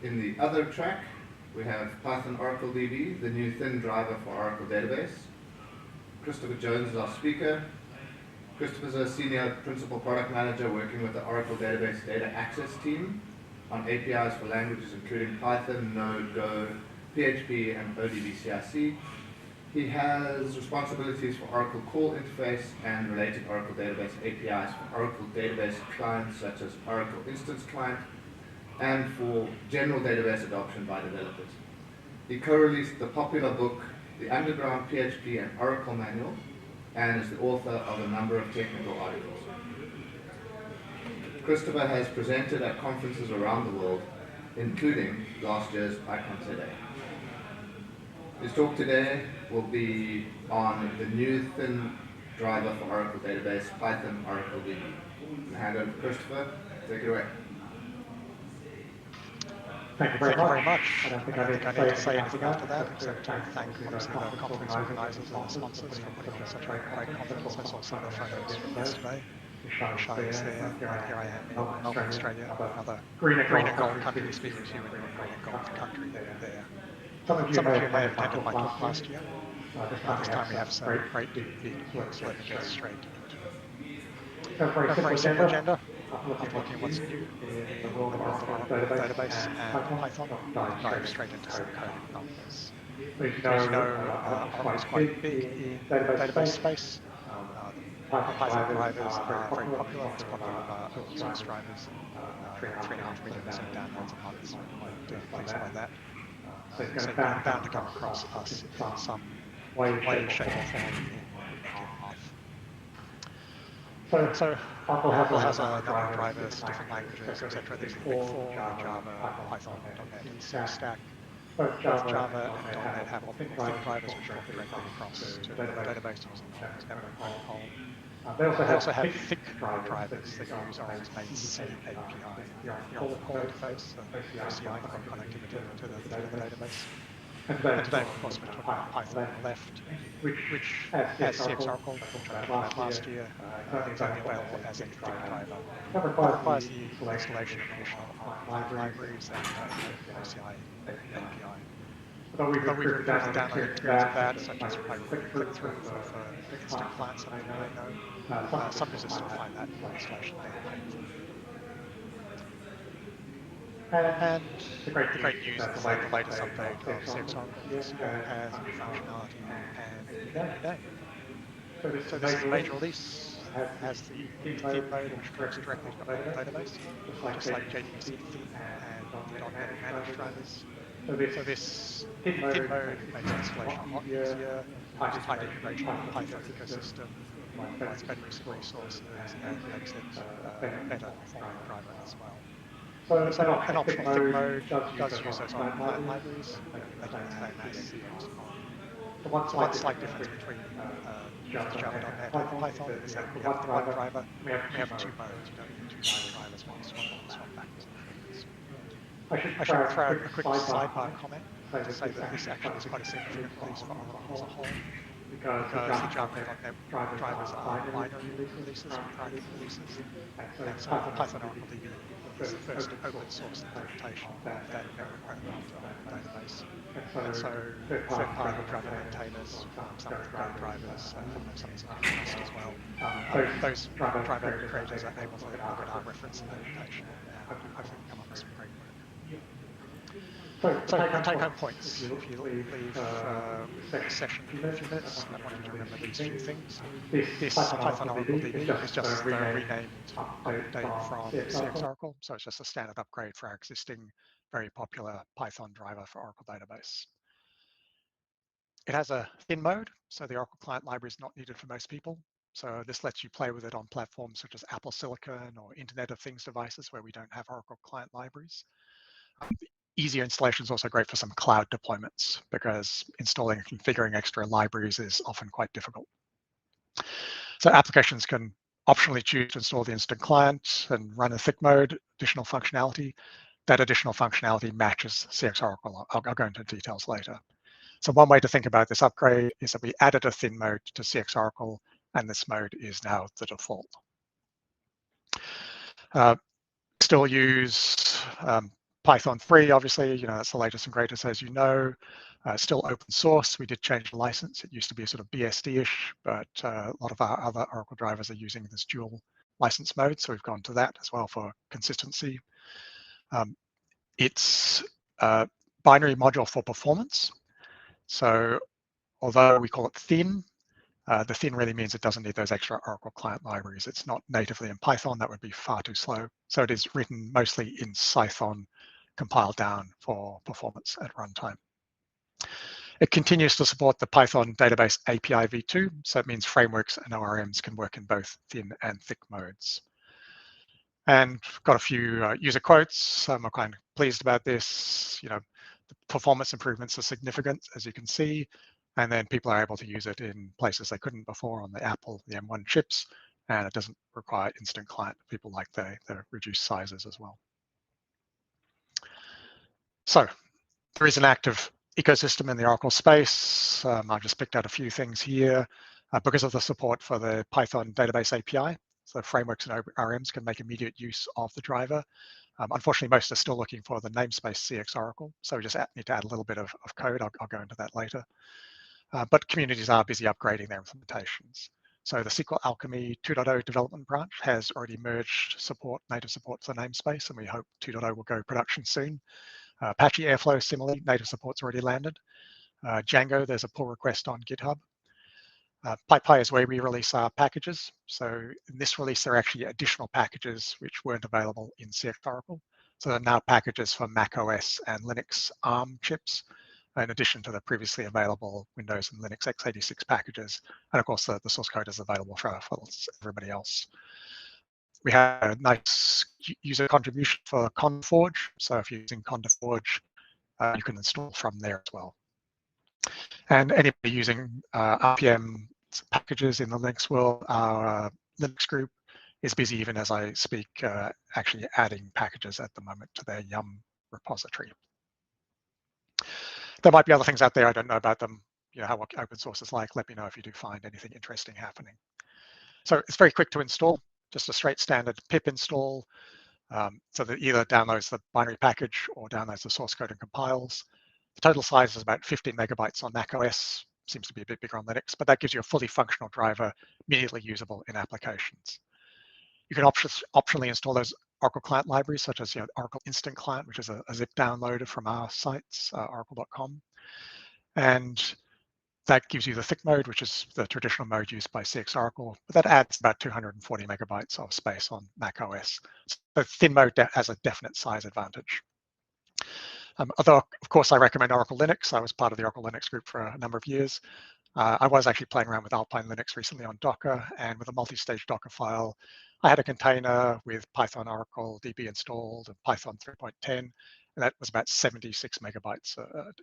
In the other track, we have Python-oracledb, the new thin driver for Oracle database. Christopher Jones is our speaker. Christopher's a senior principal product manager working with the Oracle database data access team on APIs for languages including Python, Node, Go, PHP, and ODBCIC. He has responsibilities for Oracle Call Interface and related Oracle Database APIs for Oracle Database clients such as Oracle Instance Client and for general database adoption by developers. He co-released the popular book, The Underground PHP and Oracle Manual, and is the author of a number of technical articles. Christopher has presented at conferences around the world, including last year's PyConZA. His talk today will be on the new thin driver for Oracle database, Python-oracledb. I'll hand over to Christopher. Take it away. Thank you very much. I don't think I need to say anything after that, except to thank obviously the conference organisers and the sponsors for putting on such a great conference. I saw some of the photos from yesterday. Shows there. Here I am in Melbourne, Australia, another green and gold country speaking to you in your green and gold country there. Some of you may have attended my talk last year. This time we have some great big books. Let me get straight into it. A very simple agenda. I'm looking at what's new in the world of Oracle database and Python. Dive straight into some coding numbers. As you know, Oracle is quite big in database space. Python drivers are very popular. It's popular open source drivers. 3.5 million downloads a month, things like that. So you're bound to come across us in some way, shape, or form in your path. So Oracle has a number of drivers, different languages, etc. There's the big four: Java, Python, .NET, C stack. Both Java and .NET have thin drivers which are directly across to the database using the network protocol. They also have thick drivers that use Oracle's main C API, the Oracle Call Interface, OCI for connectivity to the database. And today, of course, we're talking about Python on the left, which as CX Oracle, which I talked about last year, is only available as a thin driver. That requires the installation of additional libraries and OCI API. But we've recruited download experience of that, such as click through for instant clients, something you may know. Some users still find that installation painful. And the great news is that the latest update of CX Oracle this year has new functionality and today. So this is a major release, has the theme mode which connects directly to the database, just like JDBC theme and the .NET managed drivers. So this theme mode makes installation a lot easier, has tight integration with the Python ecosystem, provides better resources, and makes it better performing driver as well. So an optional theme mode does use those on libraries, making it the same as CX. The one slight difference between Java.NET and Python is that we have the one driver, we have two modes. You don't need two drivers, one swap backwards and forwards. I should throw out a quick sidebar comment to say that this actually is quite a significant release for Oracle as a whole, because the Java.NET drivers are binary releases, proprietary releases, and so Python-oracledb is the first open source implementation of that network protocol database. And so third-party driver maintainers, some of the great drivers, some of the trust as well, those driver creators are able to look at our reference implementation and hopefully come up with some great work. So take-home points, if you leave the session in a few minutes, I want you to remember these few things. This Python-oracledb is just a renamed update from CX Oracle, so it's just a standard upgrade for our existing very popular Python driver for Oracle database. It has a thin mode, so the Oracle client library is not needed for most people. So this lets you play with it on platforms such as Apple Silicon or Internet of Things devices where we don't have Oracle client libraries. Easier installation is also great for some cloud deployments because installing and configuring extra libraries is often quite difficult. So applications can optionally choose to install the instant client and run a thick mode, additional functionality. That additional functionality matches CX Oracle. I'll go into details later. So one way to think about this upgrade is that we added a thin mode to CX Oracle, and this mode is now the default. Still use Python 3, obviously, that's the latest and greatest, as you know. Still open source. We did change the license. It used to be sort of BSD-ish, but a lot of our other Oracle drivers are using this dual license mode, so we've gone to that as well for consistency. It's a binary module for performance. So although we call it thin, the thin really means it doesn't need those extra Oracle client libraries. It's not natively in Python. That would be far too slow. So it is written mostly in Python, compiled down for performance at runtime. It continues to support the Python database API v2, so it means frameworks and ORMs can work in both thin and thick modes. And got a few user quotes. I'm kind of pleased about this. The performance improvements are significant, as you can see, and then people are able to use it in places they couldn't before on the Apple, the M1 chips, and it doesn't require instant client. People like the reduced sizes as well. So there is an active ecosystem in the Oracle space. I've just picked out a few things here because of the support for the Python database API. So frameworks and ORMs can make immediate use of the driver. Unfortunately, most are still looking for the namespace CX Oracle, so we just need to add a little bit of code. I'll go into that later. But communities are busy upgrading their implementations. So the SQL Alchemy 2.0 development branch has already merged native support for the namespace, and we hope 2.0 will go production soon. Apache Airflow, similarly, native support's already landed. Django, there's a pull request on GitHub. PyPy is where we release our packages. So in this release, there are actually additional packages which weren't available in CX Oracle. So there are now packages for Mac OS and Linux ARM chips, in addition to the previously available Windows and Linux x86 packages. And of course, the source code is available for everybody else. We have a nice user contribution for ConForge. So if you're using ConForge, you can install from there as well. And anybody using RPM packages in the Linux world, our Linux group is busy, even as I speak, actually adding packages at the moment to their Yum repository. There might be other things out there I don't know about them. How open source is like. Let me know if you do find anything interesting happening. So it's very quick to install, just a straight standard pip install. So that either downloads the binary package or downloads the source code and compiles. The total size is about 15 megabytes on Mac OS, seems to be a bit bigger on Linux, but that gives you a fully functional driver, immediately usable in applications. You can optionally install those Oracle client libraries, such as Oracle Instant Client, which is a zip downloader from our sites, oracle.com. And that gives you the thick mode, which is the traditional mode used by CX Oracle, but that adds about 240 megabytes of space on Mac OS. So thin mode has a definite size advantage. Although, of course, I recommend Oracle Linux. I was part of the Oracle Linux group for a number of years. I was actually playing around with Alpine Linux recently on Docker, and with a multi-stage Docker file, I had a container with Python-oracledb installed and Python 3.10, and that was about 76 megabytes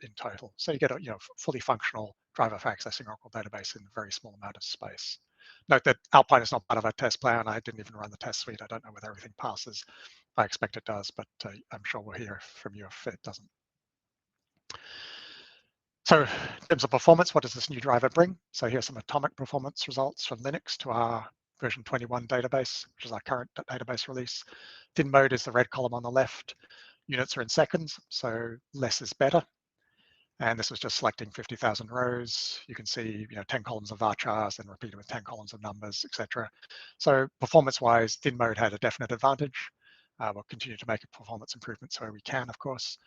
in total. So you get a fully functional driver for accessing Oracle database in a very small amount of space. Note that Alpine is not part of our test plan. I didn't even run the test suite. I don't know whether everything passes. I expect it does, but I'm sure we'll hear from you if it doesn't. So in terms of performance, what does this new driver bring? So here's some atomic performance results from Linux to our version 21 database, which is our current database release. Thin mode is the red column on the left. Units are in seconds, so less is better. And this was just selecting 50,000 rows. You can see 10 columns of varchars and repeated with 10 columns of numbers, etc. So performance-wise, thin mode had a definite advantage. We'll continue to make performance improvements where we can, of course.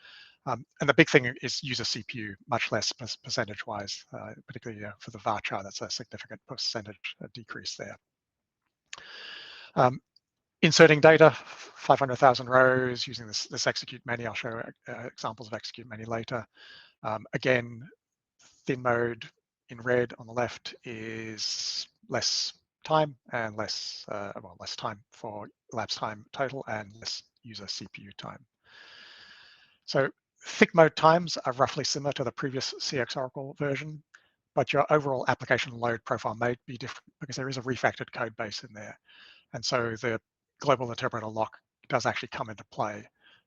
And the big thing is user CPU, much less percentage-wise, particularly for the varchar. That's a significant percentage decrease there. Inserting data, 500,000 rows using this execute many. I'll show examples of execute many later. Again, thin mode in red on the left is less time and less time for elapsed time total and less user CPU time. So thick mode times are roughly similar to the previous CX Oracle version, but your overall application load profile may be different because there is a refactored code base in there. And so the global interpreter lock does actually come into play.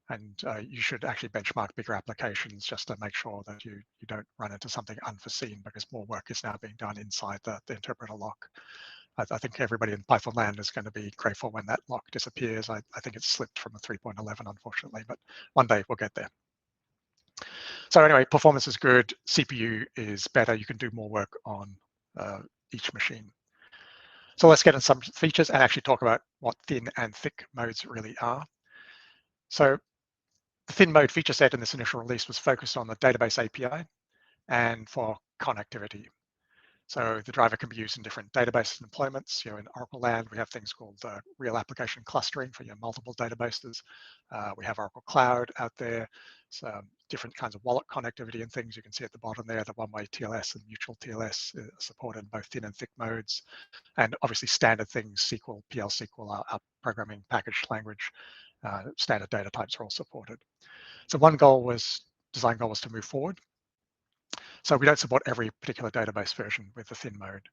And you should actually benchmark bigger applications just to make sure that you don't run into something unforeseen because more work is now being done inside the interpreter lock. I think everybody in Python land is going to be grateful when that lock disappears. I think it's slipped from the 3.11, unfortunately, but one day we'll get there. So anyway, performance is good, CPU is better, you can do more work on each machine. So let's get into some features and actually talk about what thin and thick modes really are. So the thin mode feature set in this initial release was focused on the database API and for connectivity. So the driver can be used in different database deployments. In Oracle land, we have things called real application clustering for your multiple databases. We have Oracle Cloud out there. So different kinds of wallet connectivity and things. You can see at the bottom there, the one-way TLS and mutual TLS are supported in both thin and thick modes. And obviously standard things, SQL, PL SQL, our programming package language, standard data types are all supported. So one design goal was to move forward. So we don't support every particular database version with the thin mode.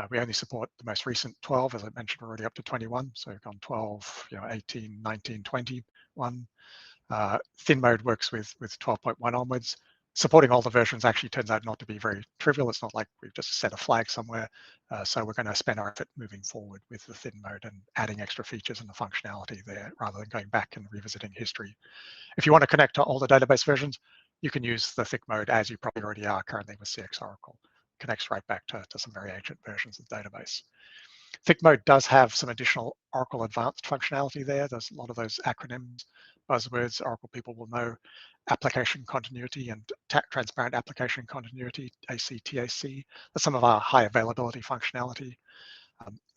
We only support the most recent 12, as I mentioned already, up to 21. So we've gone 12, 18, 19, 21. Thin mode works with 12.1 onwards. Supporting all the versions actually turns out not to be very trivial. It's not like we've just set a flag somewhere. So we're going to spend our effort moving forward with the thin mode and adding extra features and the functionality there rather than going back and revisiting history. If you want to connect to all the database versions, you can use the thick mode as you probably already are currently with CX Oracle. Connects right back to some very ancient versions of the database. Thick mode does have some additional Oracle advanced functionality there. There's a lot of those acronyms, buzzwords Oracle people will know. Application continuity and transparent application continuity, ACTAC. That's some of our high availability functionality.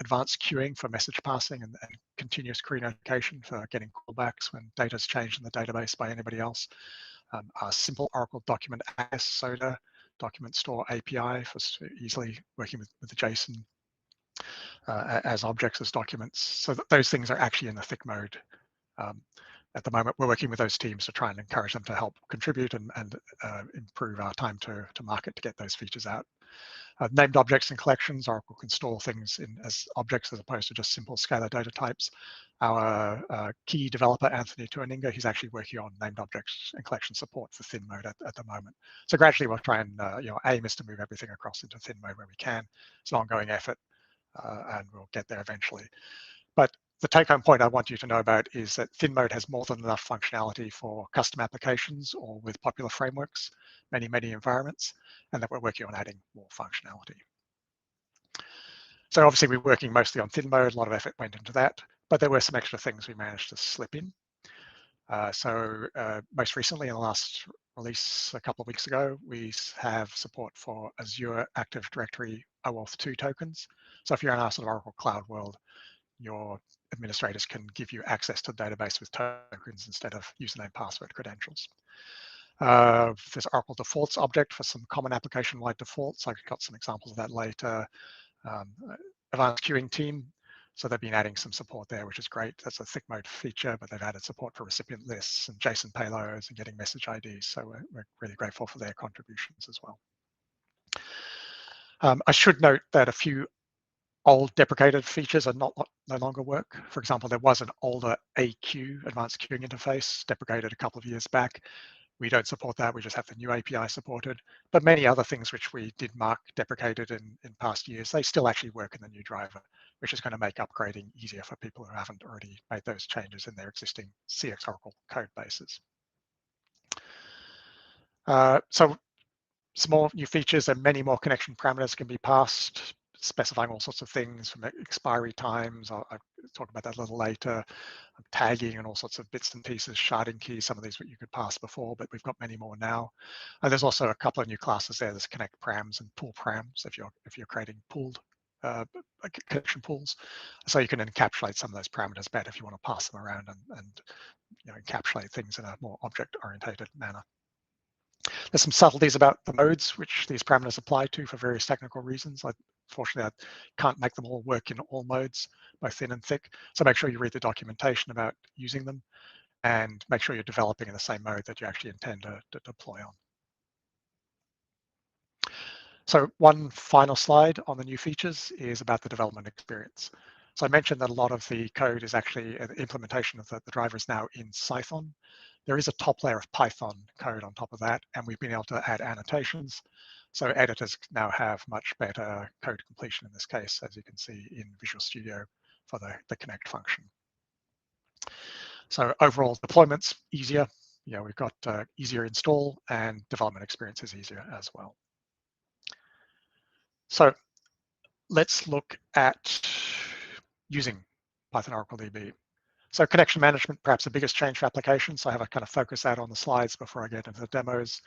Advanced queuing for message passing and continuous query notification for getting callbacks when data's changed in the database by anybody else. Our simple Oracle document access, SODA, document store API for easily working with the JSON as objects, as documents. So those things are actually in the thick mode. At the moment, we're working with those teams to try and encourage them to help contribute and improve our time to market to get those features out. Named objects and collections, Oracle can store things as objects as opposed to just simple scalar data types. Our key developer, Anthony Tuaninga, he's actually working on named objects and collection support for thin mode at the moment. So gradually we'll try and, aim is to move everything across into thin mode where we can. It's an ongoing effort and we'll get there eventually. But the take-home point I want you to know about is that thin mode has more than enough functionality for custom applications or with popular frameworks, many environments, and that we're working on adding more functionality. So obviously we're working mostly on thin mode, a lot of effort went into that, but there were some extra things we managed to slip in. Most recently in the last release a couple of weeks ago, we have support for Azure Active Directory OAuth 2 tokens. So if you're in our sort of Oracle Cloud world, your administrators can give you access to the database with tokens instead of username, password, credentials. There's Oracle defaults object for some common application-wide defaults. I've got some examples of that later. Advanced queuing team. So they've been adding some support there, which is great. That's a thick mode feature, but they've added support for recipient lists and JSON payloads and getting message IDs. So we're really grateful for their contributions as well. I should note that a few old deprecated features are no longer work. For example, there was an older AQ, advanced queuing interface, deprecated a couple of years back. We don't support that, we just have the new API supported. But many other things which we did mark deprecated in past years, they still actually work in the new driver, which is going to make upgrading easier for people who haven't already made those changes in their existing CX Oracle code bases. So some more new features and many more connection parameters can be passed, specifying all sorts of things from expiry times. I'll talk about that a little later. Tagging and all sorts of bits and pieces, sharding keys, some of these you could pass before, but we've got many more now. And there's also a couple of new classes there. There's connect params and pool params if you're creating pooled connection pools. So you can encapsulate some of those parameters better if you want to pass them around and encapsulate things in a more object-oriented manner. There's some subtleties about the modes which these parameters apply to for various technical reasons. Unfortunately, I can't make them all work in all modes, both thin and thick. So make sure you read the documentation about using them and make sure you're developing in the same mode that you actually intend to deploy on. So one final slide on the new features is about the development experience. So I mentioned that a lot of the code is actually the implementation of the driver is now in Python. There is a top layer of Python code on top of that, and we've been able to add annotations. So editors now have much better code completion in this case, as you can see in Visual Studio for the connect function. So overall deployment's easier. We've got easier install, and development experience is easier as well. So let's look at using Python-oracledb. So connection management, perhaps the biggest change for applications. So I have a kind of focus that on the slides before I get into the demos.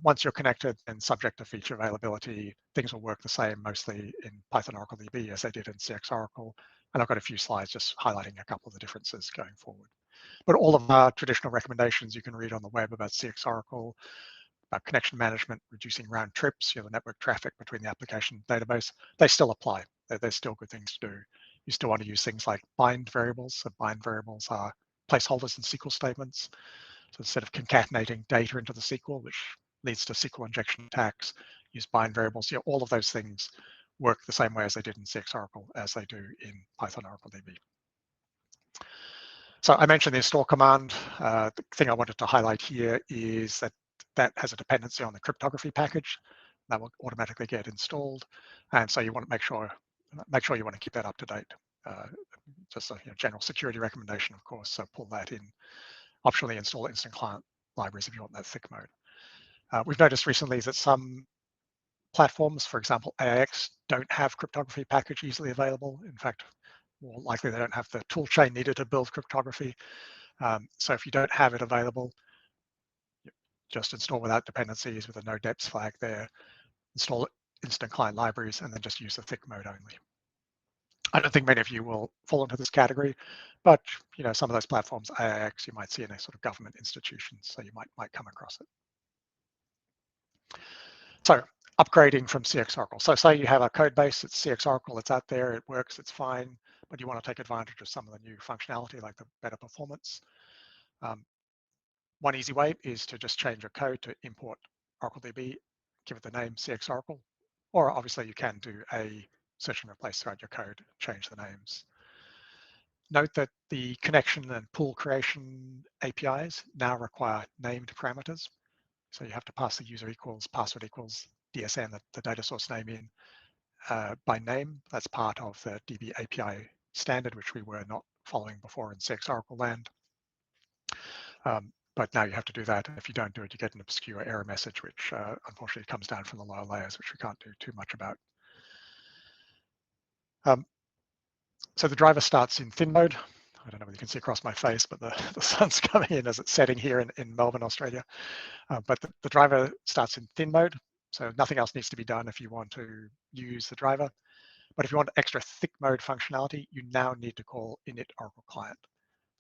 Once you're connected and subject to feature availability, things will work the same mostly in Python-oracledb as they did in CX Oracle. And I've got a few slides just highlighting a couple of the differences going forward. But all of our traditional recommendations you can read on the web about CX Oracle, about connection management, reducing round trips, the network traffic between the application and database, they still apply. They're still good things to do. You still want to use things like bind variables. So bind variables are placeholders in SQL statements. So instead of concatenating data into the SQL, which leads to SQL injection attacks, use bind variables. All of those things work the same way as they did in CX Oracle as they do in Python-oracledb. So I mentioned the install command. The thing I wanted to highlight here is that has a dependency on the cryptography package that will automatically get installed, and so you want to make sure you want to keep that up to date. Just a general security recommendation, of course. So pull that in. Optionally install instant client libraries if you want that thick mode. We've noticed recently that some platforms, for example, AIX, don't have cryptography package easily available. In fact, more likely they don't have the tool chain needed to build cryptography. So if you don't have it available, just install without dependencies with a no deps flag there, install instant client libraries, and then just use the thick mode only. I don't think many of you will fall into this category, but some of those platforms, AIX, you might see in a sort of government institutions, so you might come across it. So upgrading from CX Oracle. So say you have a code base, it's CX Oracle, it's out there, it works, it's fine, but you want to take advantage of some of the new functionality like the better performance. One easy way is to just change your code to import OracleDB, give it the name CX Oracle, or obviously you can do a search and replace throughout your code, change the names. Note that the connection and pool creation APIs now require named parameters. So you have to pass the user equals, password equals, DSN, the data source name in by name. That's part of the DB API standard, which we were not following before in CX Oracle land. But now you have to do that. If you don't do it, you get an obscure error message, which unfortunately comes down from the lower layers, which we can't do too much about. So the driver starts in thin mode. I don't know whether you can see across my face, but the sun's coming in as it's setting here in Melbourne, Australia. But the driver starts in thin mode, so nothing else needs to be done if you want to use the driver. But if you want extra thick mode functionality, you now need to call init Oracle client.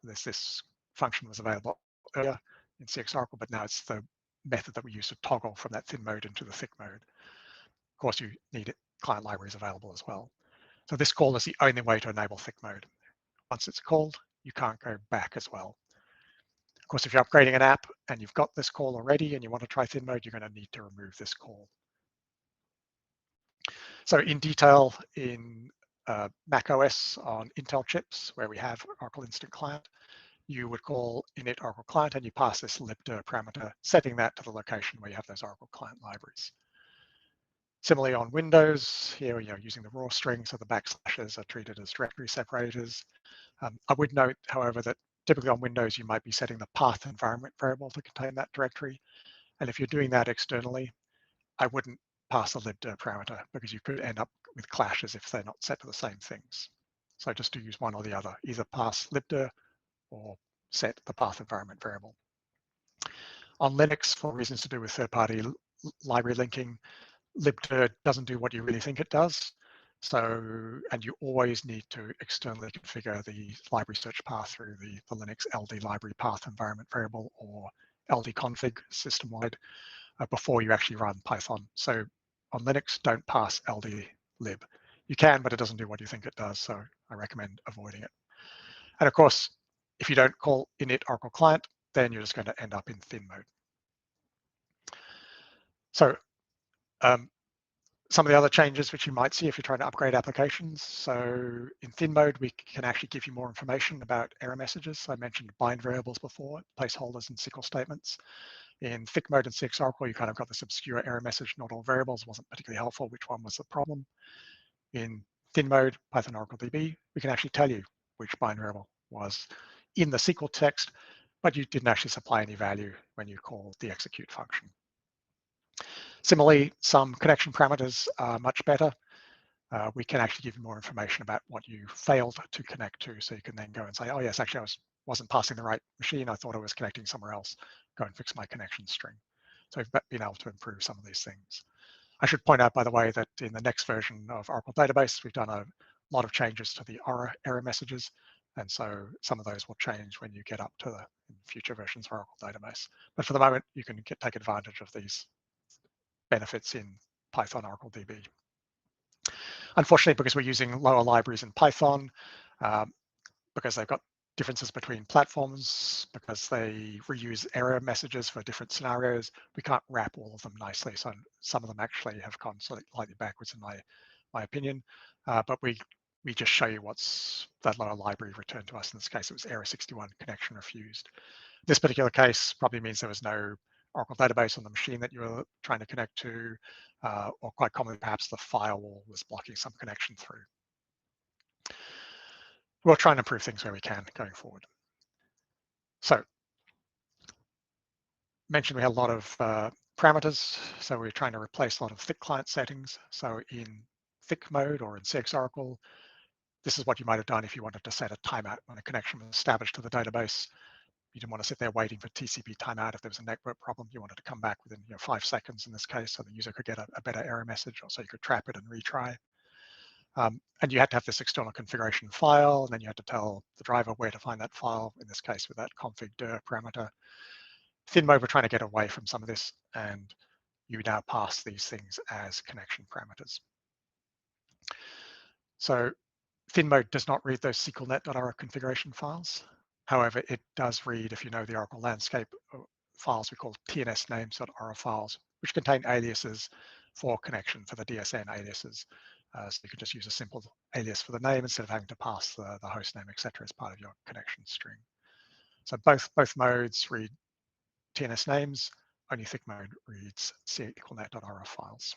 This function was available earlier in CX Oracle, but now it's the method that we use to toggle from that thin mode into the thick mode. Of course, you need client libraries available as well. So this call is the only way to enable thick mode. Once it's called, you can't go back as well. Of course, if you're upgrading an app and you've got this call already and you want to try thin mode, you're going to need to remove this call. So in detail in Mac OS on Intel chips, where we have Oracle Instant Client, you would call init Oracle Client and you pass this libdir parameter, setting that to the location where you have those Oracle Client libraries. Similarly on Windows, here you're using the raw string, so the backslashes are treated as directory separators. I would note, however, that typically on Windows, you might be setting the path environment variable to contain that directory. And if you're doing that externally, I wouldn't pass the libdir parameter because you could end up with clashes if they're not set to the same things. So just to use one or the other, either pass libdir or set the path environment variable. On Linux, for reasons to do with third-party library linking, libdir doesn't do what you really think it does. So, and you always need to externally configure the library search path through the Linux LD library path environment variable or ldconfig system-wide before you actually run Python. So on Linux, don't pass ldlib. You can, but it doesn't do what you think it does. So I recommend avoiding it. And of course, if you don't call init Oracle client, then you're just going to end up in thin mode. So, the driver starts in thin mode, so nothing else needs to be done if you want to use the driver. But if you want extra thick mode functionality, you now need to call init Oracle client. And this Some of the other changes which you might see if you're trying to upgrade applications. So in thin mode, we can actually give you more information about error messages. I mentioned bind variables before, placeholders and SQL statements. In thick mode and CX Oracle, you kind of got this obscure error message, not all variables, wasn't particularly helpful, which one was the problem. In thin mode, Python-oracledb, we can actually tell you which bind variable was in the SQL text, but you didn't actually supply any value when you call the execute function. Similarly, some connection parameters are much better. We can actually give you more information about what you failed to connect to, so you can then go and say, oh yes, actually I wasn't passing the right machine, I thought I was connecting somewhere else, go and fix my connection string. So we've been able to improve some of these things. I should point out, by the way, that in the next version of Oracle Database, we've done a lot of changes to the error messages, and so some of those will change when you get up to the future versions of Oracle Database. But for the moment, you can take advantage of these benefits in Python-oracledb. Unfortunately, because we're using lower libraries in Python, because they've got differences between platforms, because they reuse error messages for different scenarios, we can't wrap all of them nicely. So some of them actually have gone slightly backwards in my opinion, but we just show you what's that lower library returned to us. In this case, it was error 61, connection refused. This particular case probably means there was no Oracle database on the machine that you were trying to connect to, or quite commonly, perhaps the firewall was blocking some connection through. We'll try and improve things where we can going forward. So, mentioned we had a lot of parameters, so we're trying to replace a lot of thick client settings. So in thick mode or in CX Oracle, this is what you might have done if you wanted to set a timeout when a connection was established to the database. You didn't want to sit there waiting for TCP timeout if there was a network problem. You wanted to come back within 5 seconds in this case, so the user could get a better error message, or so you could trap it and retry. And you had to have this external configuration file, and then you had to tell the driver where to find that file, in this case with that config-dir parameter. Thin mode, we're trying to get away from some of this, and you now pass these things as connection parameters. So thin mode does not read those SQLnet.ro configuration files. However, it does read, if you know the Oracle landscape, files we call tnsnames.ro files, which contain aliases for connection, for the DSN aliases. So you can just use a simple alias for the name instead of having to pass the host name, etc., as part of your connection string. So both modes read TNS names, only thick mode reads SQLnet.ro files.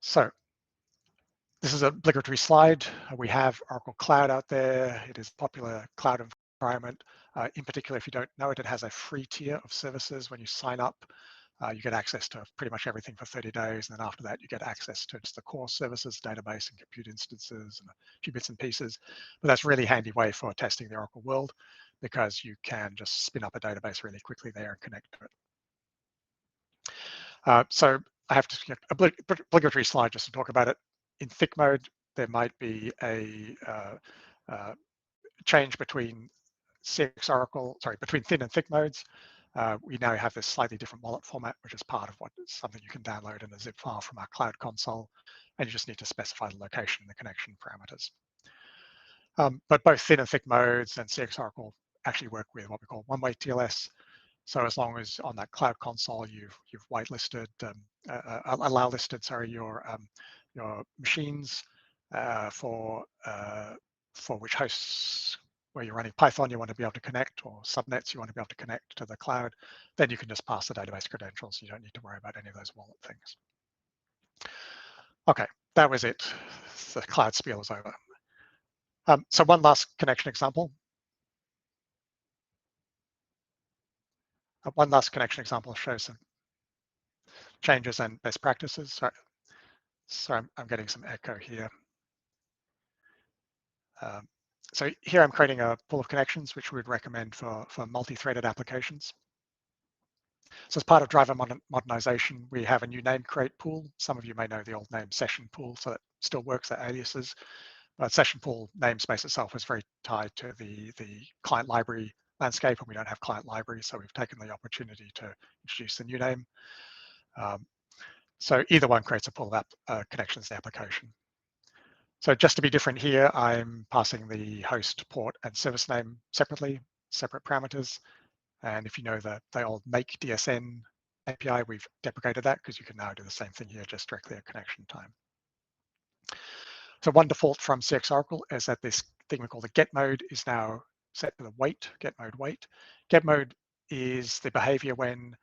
So this is an obligatory slide. We have Oracle Cloud out there. It is a popular cloud environment. In particular, if you don't know it, it has a free tier of services. When you sign up, you get access to pretty much everything for 30 days. And then after that, you get access to just the core services, database and compute instances and a few bits and pieces. But that's a really handy way for testing the Oracle world, because you can just spin up a database really quickly there and connect to it. So I have to get an obligatory slide just to talk about it. In thick mode, there might be a change between between thin and thick modes. We now have this slightly different wallet format, which is part of something you can download in a zip file from our cloud console, and you just need to specify the location and the connection parameters. But both thin and thick modes and CX Oracle actually work with what we call one-way TLS. So as long as on that cloud console you've whitelisted, allow listed, your machines for which hosts where you're running Python you want to be able to connect, or subnets you want to be able to connect to the cloud, then you can just pass the database credentials. You don't need to worry about any of those wallet things. Okay, that was it. The cloud spiel is over. So one last connection example. One last connection example shows some changes and best practices. So I'm getting some echo here. So here I'm creating a pool of connections which we would recommend for multi-threaded applications. So as part of driver modernization, we have a new name create pool. Some of you may know the old name session pool, so that still works, that aliases. But session pool namespace itself is very tied to the client library landscape, and we don't have client libraries, so we've taken the opportunity to introduce the new name. So either one creates a pool of connections to the application. So just to be different here, I'm passing the host, port, and service name separately, separate parameters. And if you know the old make DSN API, we've deprecated that because you can now do the same thing here, just directly at connection time. So one default from CX Oracle is that this thing we call the get mode is now set to the wait, get mode wait. Get mode is the behavior when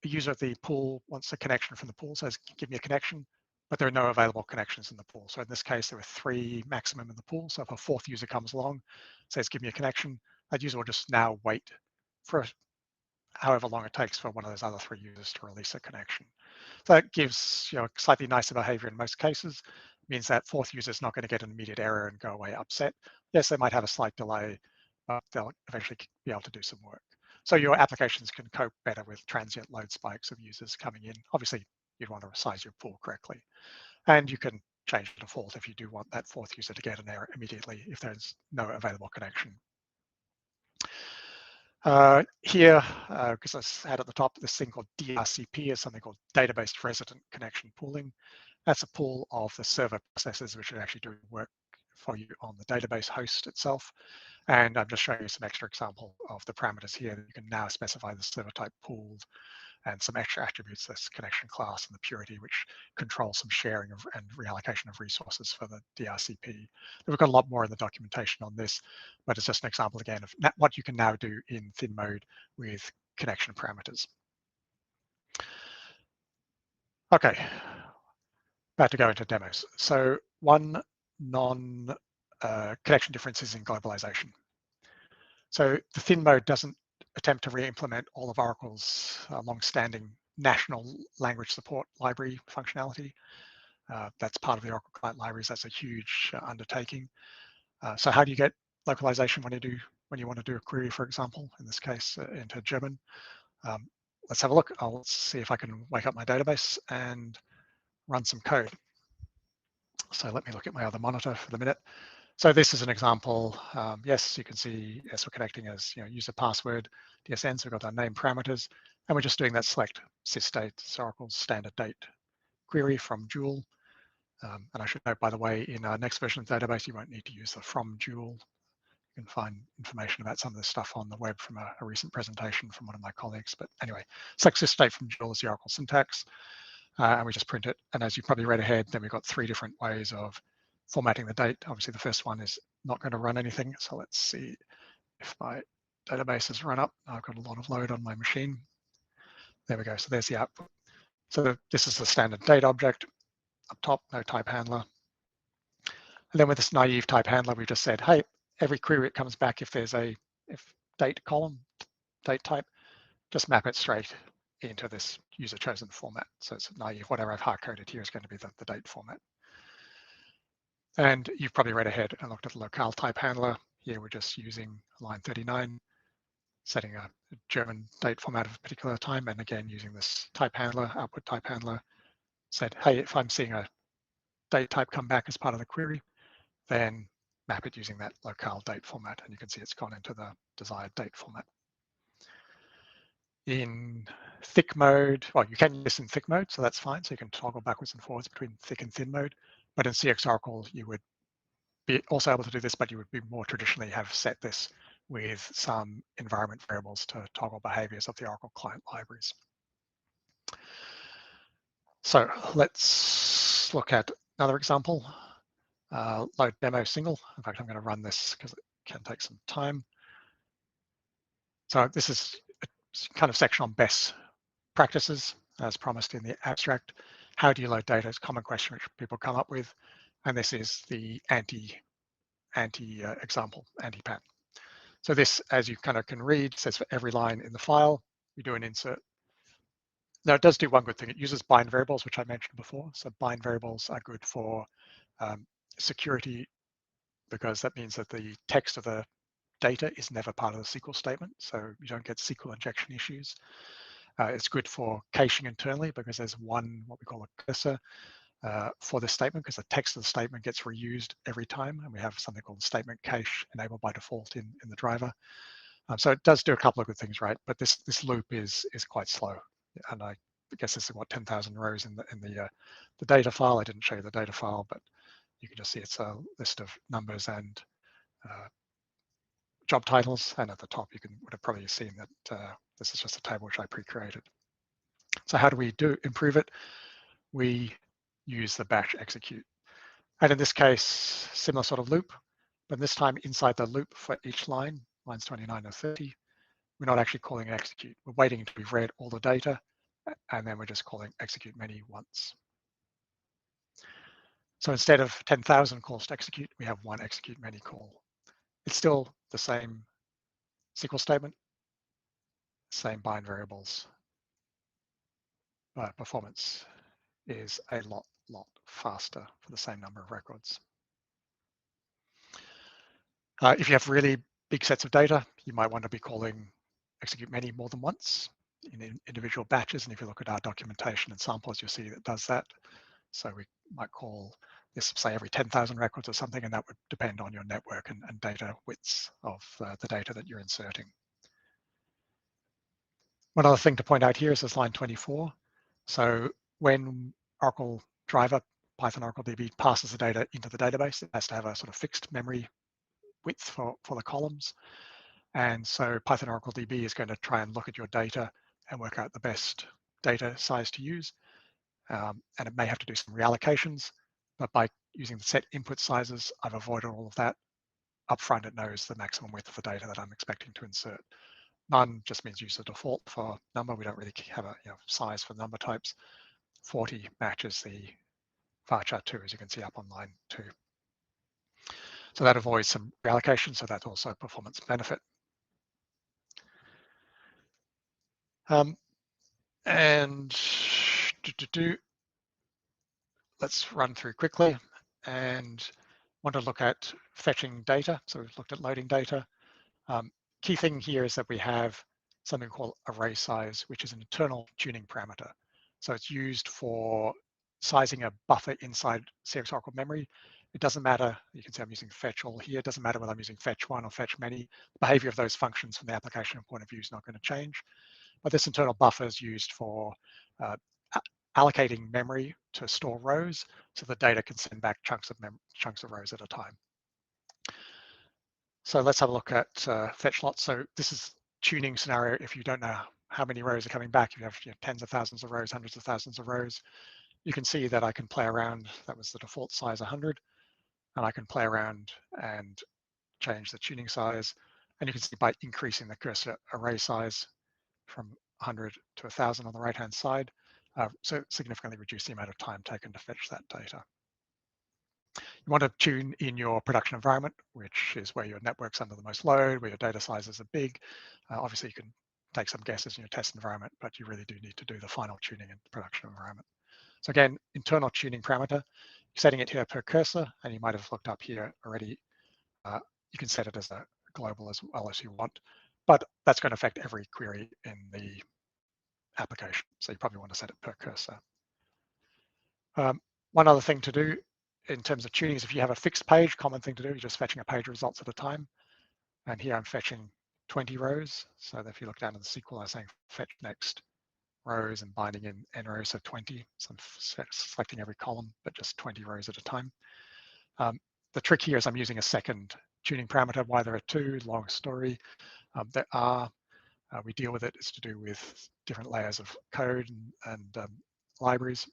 the user of the pool wants a connection from the pool, says, give me a connection, but there are no available connections in the pool. So in this case, there were 3 maximum in the pool. So if a 4th user comes along, says, give me a connection, that user will just now wait for however long it takes for one of those other 3 users to release a connection. So that gives slightly nicer behavior in most cases, means that 4th user is not going to get an immediate error and go away upset. Yes, they might have a slight delay, but they'll eventually be able to do some work. So your applications can cope better with transient load spikes of users coming in. Obviously, you'd want to resize your pool correctly. And you can change the default if you do want that 4th user to get an error immediately if there's no available connection. Here, because I had at the top this thing called DRCP, is something called Database Resident Connection Pooling. That's a pool of the server processes which are actually doing work for you on the database host itself. And I'm just showing you some extra example of the parameters here that you can now specify the server type pooled and some extra attributes, this connection class and the purity, which control some sharing of, and reallocation of resources for the DRCP. We've got a lot more in the documentation on this, but it's just an example again of what you can now do in thin mode with connection parameters. Okay, about to go into demos. So one non-connection difference is in globalization. So the thin mode doesn't attempt to re-implement all of Oracle's long-standing national language support library functionality. That's part of the Oracle client libraries. That's a huge undertaking. So how do you get localization when you want to do a query, for example, in this case into German? Let's have a look. I'll see if I can wake up my database and run some code. So let me look at my other monitor for the minute. So this is an example. Yes, you can see, yes, we're connecting as user password, DSN, so we've got our name parameters, and we're just doing that select sysdate, it's Oracle's standard date query from Joule. And I should note, by the way, in our next version of the database, you won't need to use the from Joule. You can find information about some of this stuff on the web from a recent presentation from one of my colleagues. But anyway, select sysdate from Joule is the Oracle syntax, and we just print it. And as you probably read ahead, then we've got 3 different ways of formatting the date. Obviously, the first one is not going to run anything. So let's see if my database has run up. I've got a lot of load on my machine. There we go. So there's the output. So this is the standard date object. Up top, no type handler. And then with this naive type handler, we just said, hey, every query it comes back if there's a date column, date type, just map it straight into this user chosen format. So it's naive. Whatever I've hard-coded here is going to be the date format. And you've probably read ahead and looked at the locale type handler. Here we're just using line 39, setting a German date format of a particular time, and again using this type handler, output type handler, said, hey, if I'm seeing a date type come back as part of the query, then map it using that locale date format, and you can see it's gone into the desired date format. In thick mode, well, you can use this in thick mode, so that's fine. So you can toggle backwards and forwards between thick and thin mode. But in CX Oracle, you would be also able to do this, but you would be more traditionally have set this with some environment variables to toggle behaviors of the Oracle client libraries. So let's look at another example. Load demo single. In fact, I'm going to run this because it can take some time. So this is a kind of section on best practices as promised in the abstract. How do you load data? It's a common question which people come up with. And this is the example, anti-pattern. So this, as you kind of can read, says for every line in the file, we do an insert. Now it does do one good thing. It uses bind variables, which I mentioned before. So bind variables are good for security, because that means that the text of the data is never part of the SQL statement. So you don't get SQL injection issues. It's good for caching internally because there's one, what we call a cursor for the statement, because the text of the statement gets reused every time. And we have something called statement cache enabled by default in the driver. So it does do a couple of good things, right? But this loop is quite slow. And I guess this is what 10,000 rows in the data file. I didn't show you the data file, but you can just see it's a list of numbers and job titles. And at the top, you would have probably seen that this is just a table which I pre-created. So how do we improve it? We use the batch execute. And in this case, similar sort of loop, but this time inside the loop for each line, lines 29 and 30, we're not actually calling execute. We're waiting until we've read all the data, and then we're just calling execute many once. So instead of 10,000 calls to execute, we have one execute many call. It's still the same SQL statement, same bind variables, but performance is a lot faster for the same number of records. If you have really big sets of data, you might want to be calling execute many more than once in individual batches. And if you look at our documentation and samples, you'll see that it does that. So we might call this, say, every 10,000 records or something, and that would depend on your network and data widths of the data that you're inserting. One other thing to point out here is this line 24. So when Oracle driver, Python-oracledb passes the data into the database, it has to have a sort of fixed memory width for the columns. And so Python-oracledb is going to try and look at your data and work out the best data size to use. And it may have to do some reallocations, but by using the set input sizes, I've avoided all of that. Upfront, it knows the maximum width of the data that I'm expecting to insert. None just means use the default for number. We don't really have a size for number types. 40 matches the varchar 2, as you can see up on line 2. So that avoids some reallocation, so that's also a performance benefit. And let's run through quickly and want to look at fetching data. So we've looked at loading data. Key thing here is that we have something called array size, which is an internal tuning parameter. So it's used for sizing a buffer inside CX Oracle memory. It doesn't matter, you can see I'm using fetch all here. It doesn't matter whether I'm using fetch one or fetch many. The behavior of those functions from the application point of view is not going to change. But this internal buffer is used for allocating memory to store rows, so the data can send back chunks of rows at a time. So let's have a look at fetch lots. So this is tuning scenario if you don't know how many rows are coming back. If you have tens of thousands of rows, hundreds of thousands of rows, you can see that I can play around. That was the default size 100, and I can play around and change the tuning size. And you can see by increasing the cursor array size from 100 to 1,000 on the right-hand side, so significantly reduce the amount of time taken to fetch that data. You want to tune in your production environment, which is where your network's under the most load, where your data sizes are big. Obviously, you can take some guesses in your test environment, but you really do need to do the final tuning in the production environment. So again, internal tuning parameter, setting it here per cursor, and you might have looked up here already. You can set it as a global as well as you want, but that's going to affect every query in the application. So you probably want to set it per cursor. One other thing to do in terms of tuning is if you have a fixed page, common thing to do, you're just fetching a page results at a time. And here I'm fetching 20 rows. So that if you look down in the SQL, I'm saying fetch next rows and binding in n rows, so 20. So I'm selecting every column, but just 20 rows at a time. The trick here is I'm using a second tuning parameter. Why there are two, long story. We deal with it, it's to do with different layers of code and libraries.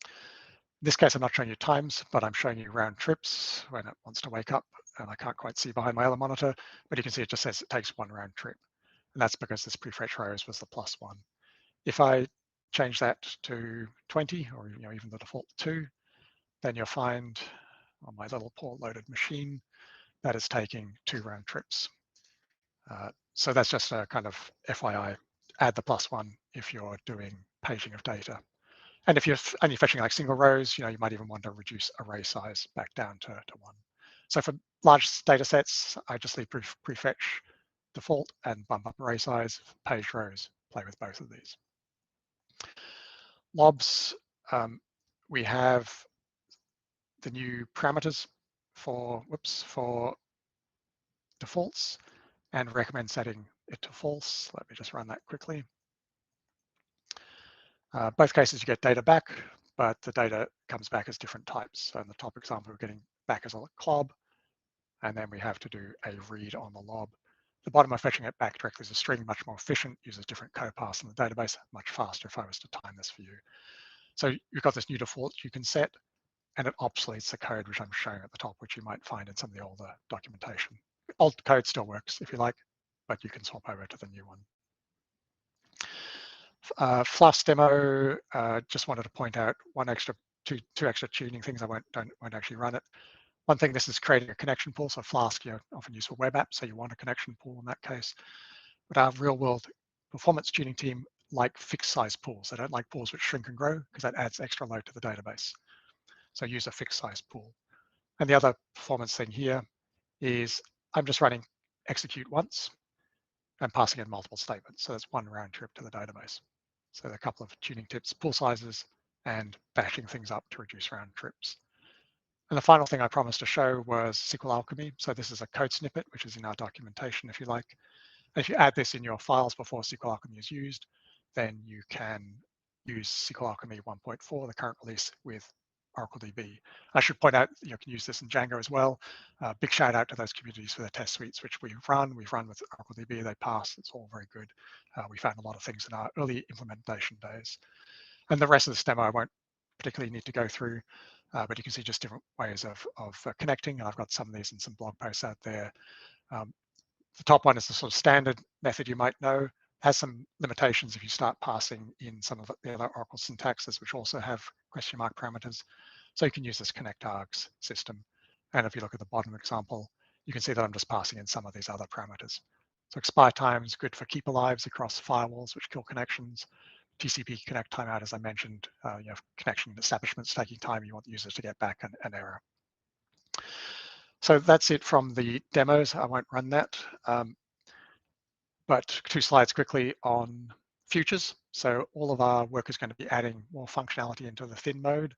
In this case, I'm not showing you times, but I'm showing you round trips when it wants to wake up, and I can't quite see behind my other monitor, but you can see it just says it takes one round trip. And that's because this prefetch rows was the +1. If I change that to 20, or even the default 2, then you'll find on my little port loaded machine that is taking 2 round trips. So that's just a kind of FYI, add the +1 if you're doing paging of data. And if you're only fetching like single rows, you might even want to reduce array size back down to 1. So for large data sets, I just leave prefetch default and bump up array size. Page rows, play with both of these. Lobs, we have the new parameters for defaults and recommend setting it to false. Let me just run that quickly. Both cases you get data back, but the data comes back as different types. So in the top example, we're getting back as a clob, and then we have to do a read on the lob. The bottom of fetching it back directly as a string, much more efficient, uses different code paths in the database, much faster if I was to time this for you. So you've got this new default you can set, and it obsoletes the code which I'm showing at the top, which you might find in some of the older documentation. Old code still works if you like, but you can swap over to the new one. Fluff's demo, just wanted to point out two extra tuning things. I won't actually run it. One thing, this is creating a connection pool. So Flask, often used for web apps, so you want a connection pool in that case. But our real world performance tuning team like fixed size pools. They don't like pools which shrink and grow because that adds extra load to the database. So use a fixed size pool. And the other performance thing here is I'm just running execute once and passing in multiple statements. So that's one round trip to the database. So there are a couple of tuning tips, pool sizes, and bashing things up to reduce round trips. And the final thing I promised to show was SQL Alchemy. So this is a code snippet, which is in our documentation, if you like. And if you add this in your files before SQL Alchemy is used, then you can use SQL Alchemy 1.4, the current release, with OracleDB. I should point out you can use this in Django as well. Big shout out to those communities for their test suites, which we've run. We've run with OracleDB, they pass, it's all very good. We found a lot of things in our early implementation days. And the rest of this demo I won't particularly need to go through, but you can see just different ways of connecting. And I've got some of these in some blog posts out there. The top one is the sort of standard method you might know, has some limitations if you start passing in some of the other Oracle syntaxes, which also have question mark parameters. So you can use this connect args system. And if you look at the bottom example, you can see that I'm just passing in some of these other parameters. So expire time is good for keep alives across firewalls, which kill connections. TCP connect timeout, as I mentioned, you have connection establishments taking time. You want the users to get back an error. So that's it from the demos. I won't run that. But 2 slides quickly on futures. So all of our work is going to be adding more functionality into the thin mode.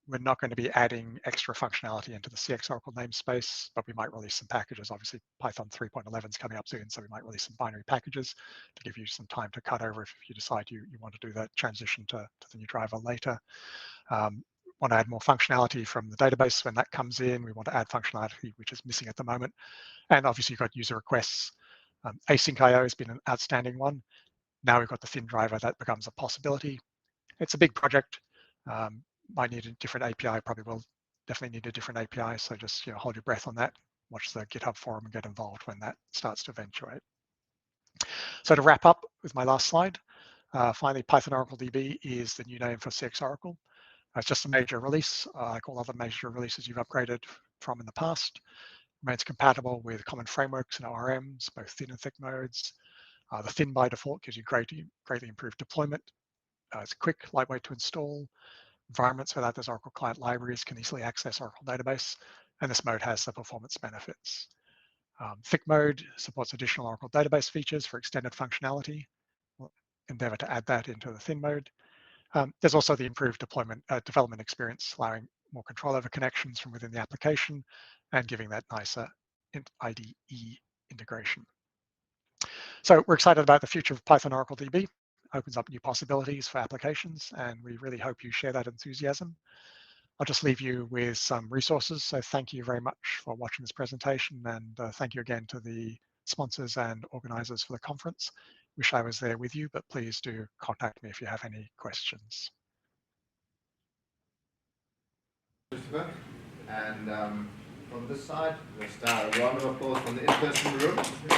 We're not going to be adding extra functionality into the CX Oracle namespace, but we might release some packages. Obviously, Python 3.11 is coming up soon, so we might release some binary packages to give you some time to cut over if you decide you want to do that transition to the new driver later. Want to add more functionality from the database when that comes in. We want to add functionality which is missing at the moment. And obviously, you've got user requests. Async IO has been an outstanding one. Now we've got the thin driver, that becomes a possibility. It's a big project. Might need a different API, probably will definitely need a different API. So just hold your breath on that. Watch the GitHub forum and get involved when that starts to eventuate. So to wrap up with my last slide, finally, Python-oracledb is the new name for CX Oracle. It's just a major release, like all other major releases you've upgraded from in the past. Remains compatible with common frameworks and ORMs, both thin and thick modes. The thin by default gives you greatly improved deployment. It's quick, lightweight to install. Environments without those Oracle client libraries can easily access Oracle database, and this mode has the performance benefits. Thick mode supports additional Oracle database features for extended functionality. We'll endeavor to add that into the thin mode. There's also the improved development experience, allowing more control over connections from within the application and giving that nicer IDE integration. So we're excited about the future of Python-oracledb. Opens up new possibilities for applications, and we really hope you share that enthusiasm. I'll just leave you with some resources. So thank you very much for watching this presentation, and thank you again to the sponsors and organizers for the conference. Wish I was there with you, but please do contact me if you have any questions. Christopher, and from this side, just a round of applause from the in-person room.